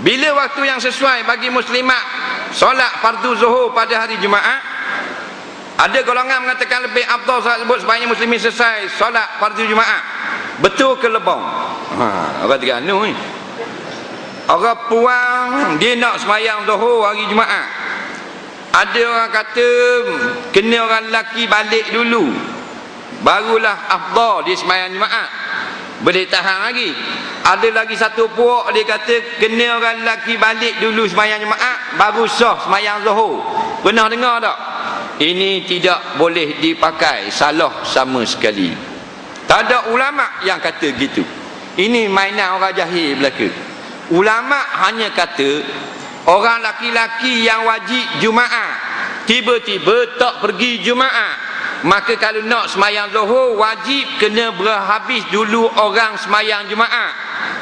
Bila waktu yang sesuai bagi muslimat solat fardu zuhur pada hari Jumaat? Ada golongan mengatakan lebih afdal solat sebut sebanyak muslimin selesai solat fardu Jumaat. Betul ke lebong? Orang Terengganu ni. Orang puang dia nak sembahyang zuhur hari Jumaat. Ada orang kata kena orang lelaki balik dulu, barulah afdal dia sembahyang Jumaat, boleh tahan lagi. Ada lagi satu puak dia kata kena orang lelaki balik dulu sembahyang Jumaat baru sah sembahyang zuhur. Pernah dengar tak? Ini tidak boleh dipakai, salah sama sekali. Tak ada ulama yang kata gitu. Ini mainan orang jahil belaka. Ulama hanya kata orang laki-laki yang wajib Jumaat tiba-tiba tak pergi Jumaat, maka kalau nak semayang zuhur wajib kena berhabis dulu orang semayang Jumaat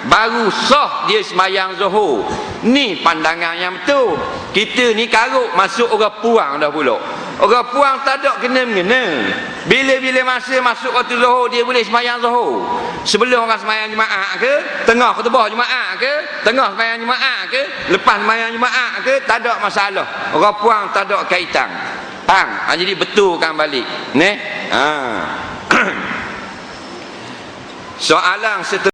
baru sah dia semayang zuhur. Ni pandangan yang betul. Kita ni karuk masuk orang puang dah pula. Orang puang tak ada kena-mengena. Bila-bila masa masuk waktu zuhur dia boleh semayang zuhur. Sebelum orang semayang Jumaat ke, tengah khutbah Jumaat ke, tengah semayang Jumaat ke, lepas semayang Jumaat ke, tak ada masalah. Orang puang tak ada kaitan. Faham? Jadi betulkan balik. Soalan seterusnya.